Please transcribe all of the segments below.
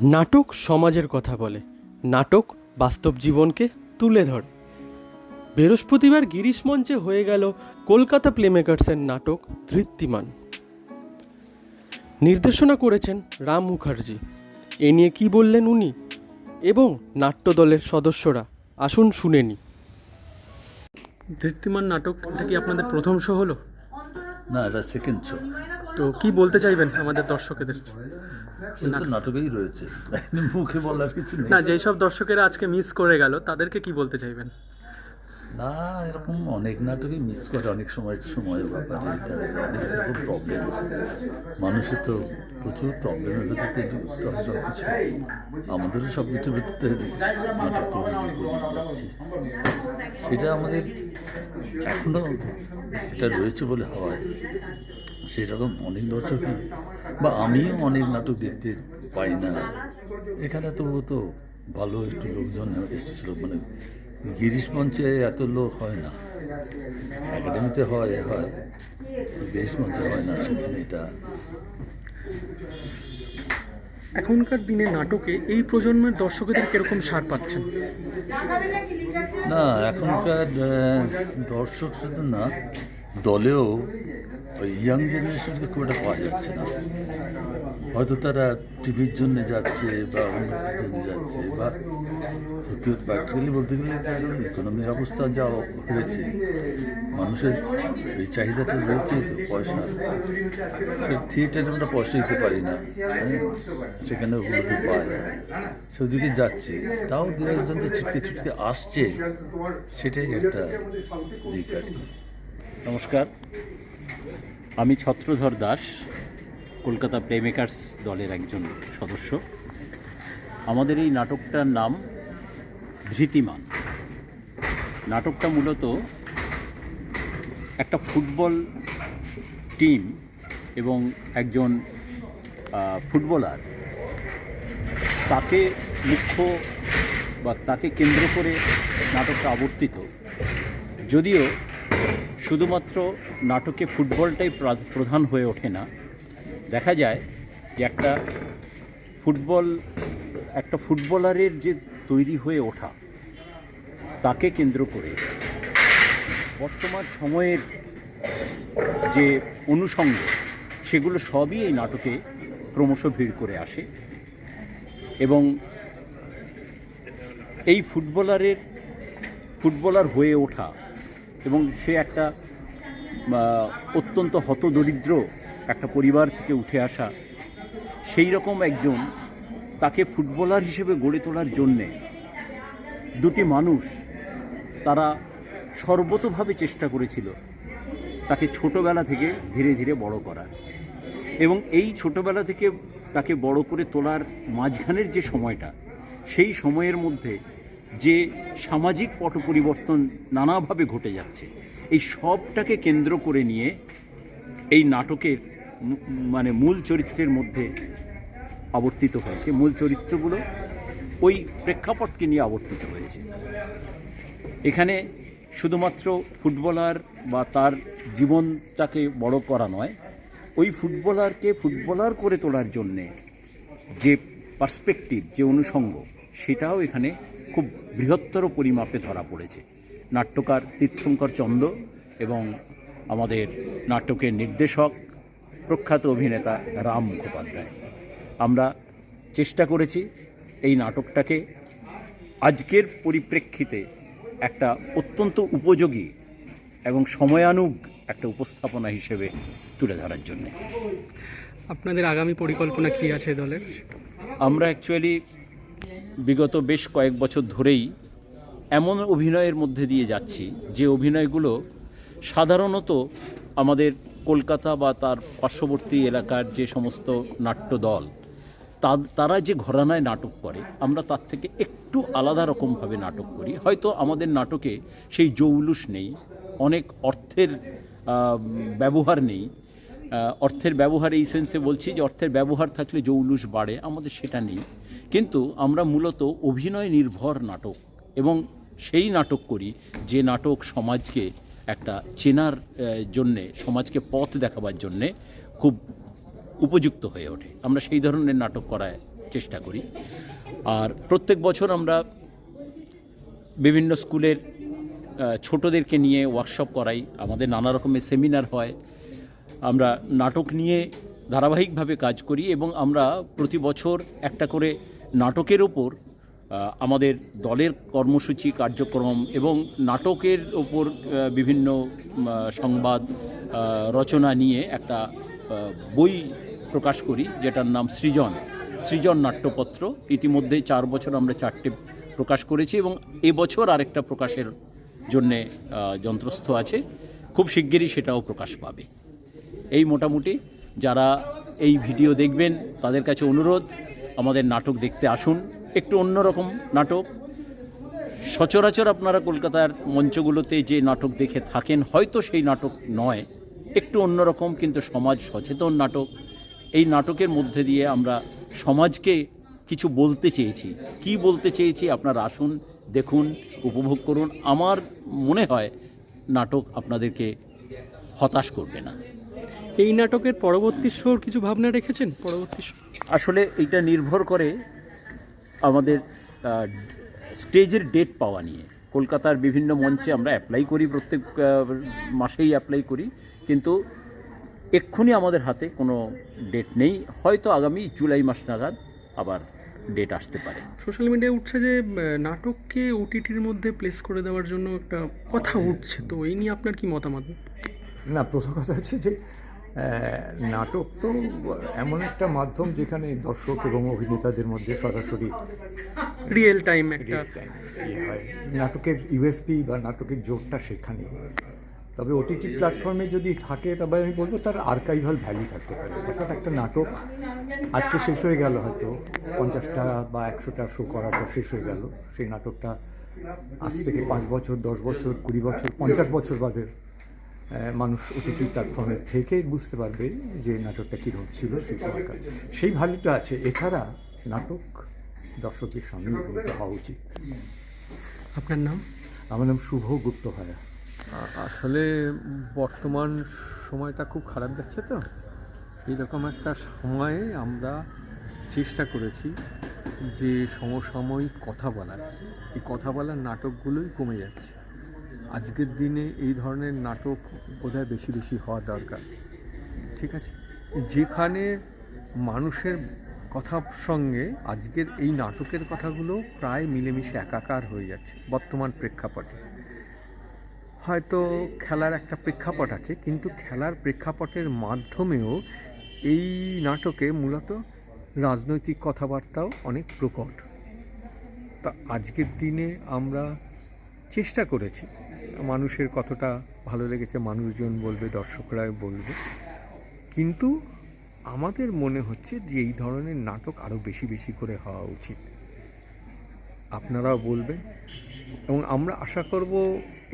নাটক সমাজের কথা বলে, নাটক বাস্তব জীবনকে তুলে ধরে। বৃহস্পতিবার গিরিশ মঞ্চে হয়ে গেল কলকাতা প্লেমেকার্সের নাটক ধৃতিমান। নির্দেশনা করেছেন রাম মুখার্জি। এ নিয়ে কী বললেন উনি এবং নাট্যদলের সদস্যরা, আসুন শুনে নি। ধৃতিমান নাটকটা কি আপনাদের প্রথম শো হলো? না, এটা সেকেন্ড শো। তো কি বলতে চাইবেন আমাদের দর্শকদের? নাটকেই রয়েছে, মুখে বলার কিছু নেই। না, যেই সব দর্শকেরা আজকে মিস করে গেল তাদেরকে কি বলতে চাইবেন? না, এরকম অনেক নাটকই মিস করে, অনেক সময়ের ব্যাপারে অনেক রকম প্রবলেম। মানুষের তো প্রচুর প্রবলেমের ভিত্তিতে যুক্ত হয় সব কিছু। আমাদেরও সব কিছুর ভিত্তিতে নাটক তৈরি যাচ্ছি। সেটা আমাদের এখনও এটা রয়েছে বলে হয়। সেই রকম অনেক দর্শকই বা আমিও অনেক নাটক দেখতে পাই না এখানে, তবু তো ভালো একটু লোকজন এসেছিল। মানে গিরিশ মঞ্চে এত লোক হয় না, একাডেমিতে হয়, গিরিশ মঞ্চে হয় না। সেখানে এটা এখনকার দিনে নাটকে এই প্রজন্মের দর্শকদের কিরকম সাড় পাচ্ছেন? না, এখনকার দর্শক শুধু না, দলেও ওই ইয়াং জেনারেশনকে খুব একটা পাওয়া যাচ্ছে না। হয়তো তারা টিভির জন্য যাচ্ছে বা অন্য জন্য যাচ্ছে, বা প্র্যাকটিক্যালি বলতে গেলে ইকোনমির অবস্থা যা হয়েছে, মানুষের এই চাহিদাটা রয়েছে তো পয়সা। সে থিয়েটারে আমরা পয়সা দিতে পারি না, সেখানে ওগুলো তো পায়, সেদিকে যাচ্ছে। তাও দু একজন যে ছিটকে আসছে, সেটাই একটা দিক আর কি। নমস্কার, আমি ছত্রধর দাস, কলকাতা প্লেমেকার্স দলের একজন সদস্য। আমাদের এই নাটকটার নাম ধৃতিমান। নাটকটা মূলত একটা ফুটবল টিম এবং একজন ফুটবলার, তাকে মুখ্য বা তাকে কেন্দ্র করে নাটকটা আবর্তিত। যদিও শুধুমাত্র নাটকে ফুটবলটাই প্রধান হয়ে ওঠে না, দেখা যায় যে একটা ফুটবলারের যে তৈরি হয়ে ওঠা, তাকে কেন্দ্র করে বর্তমান সময়ের যে অনুষঙ্গ, সেগুলো সবই এই নাটকে ক্রমশ ভিড় করে আসে। এবং এই ফুটবলার হয়ে ওঠা এবং সে একটা অত্যন্ত হতদরিদ্র একটা পরিবার থেকে উঠে আসা, সেই রকম একজন, তাকে ফুটবলার হিসেবে গড়ে তোলার জন্যে দুটি মানুষ তারা সর্বতোভাবে চেষ্টা করেছিল তাকে ছোটোবেলা থেকে ধীরে ধীরে বড় করার। এবং এই ছোটোবেলা থেকে তাকে বড় করে তোলার মাঝখানের যে সময়টা, সেই সময়ের মধ্যে যে সামাজিক পট পরিবর্তন নানাভাবে ঘটে যাচ্ছে, এই সবটাকে কেন্দ্র করে নিয়ে এই নাটকের মূল চরিত্রের মধ্যে আবর্তিত হয়েছে। মূল চরিত্রগুলো ওই প্রেক্ষাপটকে নিয়ে আবর্তিত হয়েছে। এখানে শুধুমাত্র ফুটবলার বা তার জীবনটাকে বড় করা নয়, ওই ফুটবলারকে ফুটবলার করে তোলার জন্যে যে পার্সপেক্টিভ, যে অনুষঙ্গ, সেটাও এখানে খুব বৃহত্তর পরিমাপে ধরা পড়েছে। নাট্যকার তীর্থঙ্কর চন্দ এবং আমাদের নাটকের নির্দেশক প্রখ্যাত অভিনেতা রাম মুখোপাধ্যায়, আমরা চেষ্টা করেছি এই নাটকটাকে আজকের পরিপ্রেক্ষিতে একটা অত্যন্ত উপযোগী এবং সময়ানুগ একটা উপস্থাপনা হিসেবে তুলে ধরার জন্যে। আপনাদের আগামী পরিকল্পনা কী আছে দলের? আমরা অ্যাকচুয়ালি বিগত বেশ কয়েক বছর ধরেই এমন অভিনয়ের মধ্যে দিয়ে যাচ্ছি, যে অভিনয়গুলো সাধারণত আমাদের কলকাতা বা তার পার্শ্ববর্তী এলাকার যে সমস্ত নাট্যদল, তারা যে ঘরানায় নাটক করে, আমরা তার থেকে একটু আলাদা রকমভাবে নাটক করি। হয়তো আমাদের নাটকে সেই জৌলুস নেই, অনেক অর্থের ব্যবহার নেই। অর্থের ব্যবহার এই সেন্সে বলছি যে অর্থের ব্যবহার থাকলে জৌলুস বাড়ে, আমাদের সেটা নেই। কিন্তু আমরা মূলত অভিনয় নির্ভর নাটক, এবং সেই নাটক করি যে নাটক সমাজকে একটা চেনার জন্যে, সমাজকে পথ দেখাবার জন্যে খুব উপযুক্ত হয়ে ওঠে। আমরা সেই ধরনের নাটক করায় চেষ্টা করি। আর প্রত্যেক বছর আমরা বিভিন্ন স্কুলের ছোটদেরকে নিয়ে ওয়ার্কশপ করাই, আমাদের নানা রকমের সেমিনার হয়, আমরা নাটক নিয়ে ধারাবাহিকভাবে কাজ করি এবং আমরা প্রতি বছর একটা করে নাটকের ওপর আমাদের দলের কর্মসূচি কার্যক্রম এবং নাটকের ওপর বিভিন্ন সংবাদ রচনা নিয়ে একটা বই প্রকাশ করি, যেটার নাম সৃজন নাট্যপত্র। ইতিমধ্যে 4 বছর আমরা 4টে প্রকাশ করেছি এবং এবছর আরেকটা প্রকাশের জন্যে যন্ত্রস্থ আছে, খুব শিগগিরই সেটাও প্রকাশ পাবে। এই মোটামুটি যারা এই ভিডিও দেখবেন তাদের কাছে অনুরোধ, আমাদের নাটক দেখতে আসুন। একটু অন্যরকম নাটক, সচরাচর আপনারা কলকাতার মঞ্চগুলোতে যে নাটক দেখে থাকেন হয়তো সেই নাটক নয়, একটু অন্যরকম কিন্তু সমাজ সচেতন নাটক। এই নাটকের মধ্যে দিয়ে আমরা সমাজকে কিছু বলতে চেয়েছি। কি বলতে চেয়েছি আপনারা আসুন, দেখুন, উপভোগ করুন। আমার মনে হয় নাটক আপনাদেরকে হতাশ করবে না। এই নাটকের পরবর্তী শোর কিছু ভাবনা রেখেছেন? পরবর্তী শো আসলে এটা নির্ভর করে আমাদের স্টেজের ডেট পাওয়া নিয়ে। কলকাতার বিভিন্ন মঞ্চে আমরা অ্যাপ্লাই করি, প্রত্যেক মাসেই অ্যাপ্লাই করি, কিন্তু এক্ষুনি আমাদের হাতে কোনো ডেট নেই। হয়তো আগামী জুলাই মাস নাগাদ আবার ডেট আসতে পারে। সোশ্যাল মিডিয়ায় উঠছে যে নাটককে ওটিটির মধ্যে প্লেস করে দেওয়ার জন্য একটা কথা উঠছে, তো এই নিয়ে আপনার কি মতামত? না, প্রথম কথা হচ্ছে যে নাটক তো এমন একটা মাধ্যম যেখানে দর্শক এবং অভিনেতাদের মধ্যে সরাসরি রিয়েল টাইম একটা হয়। নাটকের ইউএসপি বা নাটকের জোরটা সেখানে। তবে ওটিটি প্ল্যাটফর্মে যদি থাকে তবে আমি বলবো তার আর্কাইভাল ভ্যালু থাকতে পারে। অর্থাৎ একটা নাটক আজকে শেষ হয়ে গেল, হয়তো 50টা বা 100টা শো করার পর শেষ হয়ে গেল, সেই নাটকটা আজ থেকে 5 বছর, 10 বছর, 20 বছর, 50 বছর বাদে মানুষ ওটিটি প্ল্যাটফর্মে থেকে বুঝতে পারবে যে নাটকটা কীরকম ছিল সেই সময়কার, সেই ভ্যালুটা আছে। এছাড়া নাটক দর্শকের সামনে উপনীত হওয়া উচিত। আপনার নাম? আমার নাম শুভ গুপ্ত ভায়া। আসলে বর্তমান সময়টা খুব খারাপ যাচ্ছে, তো এইরকম একটা সময়ে আমরা চেষ্টা করেছি যে সমসাময়িক কথা বলার, এই কথা বলার নাটকগুলোই কমে যাচ্ছে। আজকের দিনে এই ধরনের নাটক বোধহয় বেশি বেশি হওয়া দরকার। ঠিক আছে, যেখানে মানুষের কথার সঙ্গে আজকের এই নাটকের কথাগুলো প্রায় মিলেমিশে একাকার হয়ে যাচ্ছে বর্তমান প্রেক্ষাপটে। হয়তো খেলার একটা প্রেক্ষাপট আছে, কিন্তু খেলার প্রেক্ষাপটের মাধ্যমেও এই নাটকে মূলত রাজনৈতিক কথাবার্তাও অনেক প্রকট। তা আজকের দিনে আমরা চেষ্টা করেছি, মানুষের কতটা ভালো লেগেছে মানুষজন বলবে, দর্শকরা বলবে, কিন্তু আমাদের মনে হচ্ছে যে এই ধরনের নাটক আরও বেশি বেশি করে হওয়া উচিত। আপনারাও বলবেন এবং আমরা আশা করব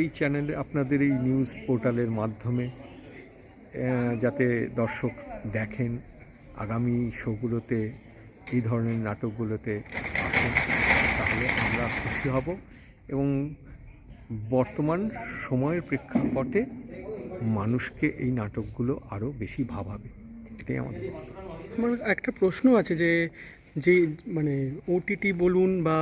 এই চ্যানেলে, আপনাদের এই নিউজ পোর্টালের মাধ্যমে যাতে দর্শক দেখেন, আগামী শোগুলোতে এই ধরনের নাটকগুলোতে আসেন, তাহলে আমরা খুশি হব এবং বর্তমান সময়ের প্রেক্ষাপটে মানুষকে এই নাটকগুলো আরও বেশি ভাবাবে। এটাই আমাদের। আমার একটা প্রশ্ন আছে যে যে মানে ওটিটি বলুন বা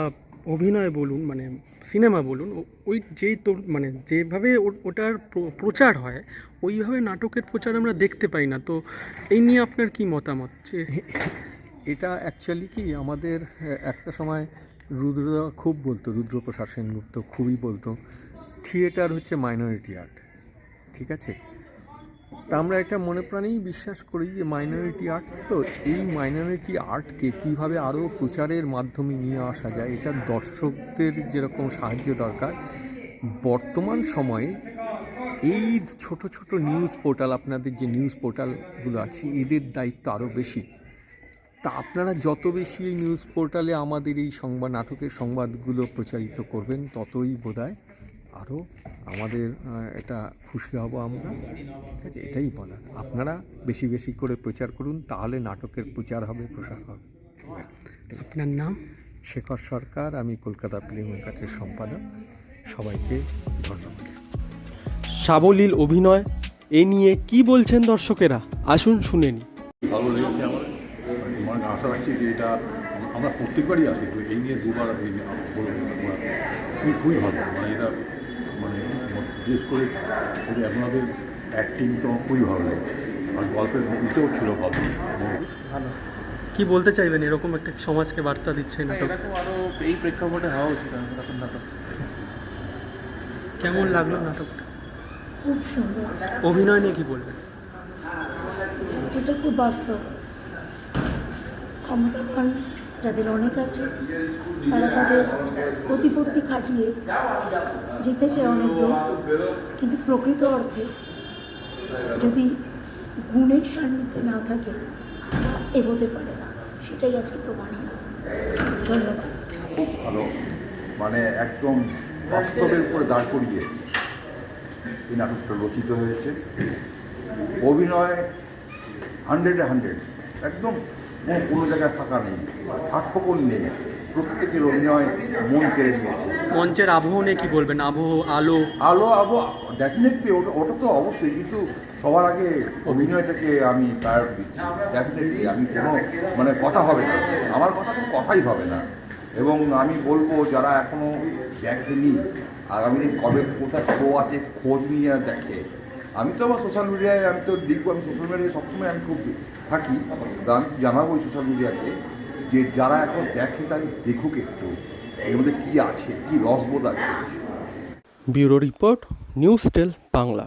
অভিনয় বলুন, মানে সিনেমা বলুন, ওই যেই তো মানে যেভাবে ওটার প্রচার হয় ওইভাবে নাটকের প্রচার আমরা দেখতে পাই না, তো এই নিয়ে আপনার কি মতামত? যে এটা অ্যাকচুয়ালি কি, আমাদের একটা সময় রুদ্রদা খুব বলতো, রুদ্রপ্রসাদ সেনগুপ্ত খুবই বলতো, থিয়েটার হচ্ছে মাইনরিটি আর্ট। ঠিক আছে, তা আমরা এটা মনে প্রাণেই বিশ্বাস করি যে মাইনরিটি আর্ট, তো এই মাইনরিটি আর্টকে কীভাবে আরও প্রচারের মাধ্যমে নিয়ে আসা যায়, এটা দর্শকদের যেরকম সাহায্য দরকার, বর্তমান সময়ে এই ছোট ছোট নিউজ পোর্টাল, আপনাদের যে নিউজ পোর্টালগুলো আছে, এদের দায়িত্ব আরও বেশি। তা আপনারা যত বেশি এই নিউজ পোর্টালে আমাদের এই সংবাদ, নাটকের সংবাদগুলো প্রচারিত করবেন, ততই বোধহয় আরও আমাদের এটা খুশি হব আমরা। ঠিক আছে, এটাই বলার। আপনারা বেশি বেশি করে প্রচার করুন, তাহলে নাটকের প্রচার হবে, প্রসার হবে। আপনার নাম? শেখর সরকার, আমি কলকাতা ফিল্ম মেকার্সের সম্পাদক। সবাইকে ধন্যবাদ। সাবলীল অভিনয়, এ নিয়ে কি বলছেন দর্শকেরা? আসুন শুনে নিই। ভালো লেগেছে আমার। আশা রাখছি যে এটা আমরা প্রত্যেকবারই আসি, তো এই নিয়ে দুবার আমি খুবই ভালো, মানে এটা মানে বিশেষ করে আপনাদের অ্যাক্টিংটা খুবই ভালো লাগে, আর গল্পের ইতেও ছিল ভালো। কি বলতে চাইবেন, এরকম একটা সমাজকে বার্তা দিচ্ছে নাটক? এরকম আরও এই প্রেক্ষাপটে হওয়া উচিত এরকম নাটক। কেমন লাগলো নাটকটা? খুব সুন্দর, অভিনয় নিয়ে কি বলবেন? যেটা খুব বাস্তব। ক্ষমতাবান যাদের অনেক আছে তারা তাদের প্রতিপত্তি খাটিয়ে জিতেছে অনেক দূর, কিন্তু প্রকৃত অর্থে যদি গুণের সান্নিধ্যে না থাকে এগোতে পারে না, সেটাই আজকে প্রমাণ হলো। ধন্যবাদ। খুব ভালো, মানে একদম বাস্তবের উপরে দাঁড় করিয়ে এই নাটকটা রচিত হয়েছে। অভিনয় 100-100, একদম কোনো জায়গায় ফাঁকা নেই, ফাঁকফোকর নেই, প্রত্যেকের অভিনয় মন কেড়ে নিয়েছে। মঞ্চের আবহ নিয়ে কি বলবেন? আবহ, আলো? আবো ডেফিনেটলি, ওটা তো অবশ্যই, কিন্তু সবার আগে অভিনয়টাকে আমি প্রায়োরিটি দিচ্ছি। ডেফিনেটলি আমি কোনো মানে কথা হবে না, আমার কথা কোনো কথাই হবে না। এবং আমি বলবো যারা এখনও দেখেনি, আগামী দিন কবে কোথায় শো আছে খোঁজ নিয়ে দেখে। আমি তো আমার সোশ্যাল মিডিয়ায় আমি তো লিখবো, আমি সোশ্যাল মিডিয়ায় সবসময় আমি খুব থাকি, তা আমি জানাবো ওই সোশ্যাল মিডিয়াতে যে যারা এখন দেখে তারা দেখুক একটু এর মধ্যে কী আছে, কী রসবোধ আছে। ব্যুরো রিপোর্ট, নিউজ টেল বাংলা।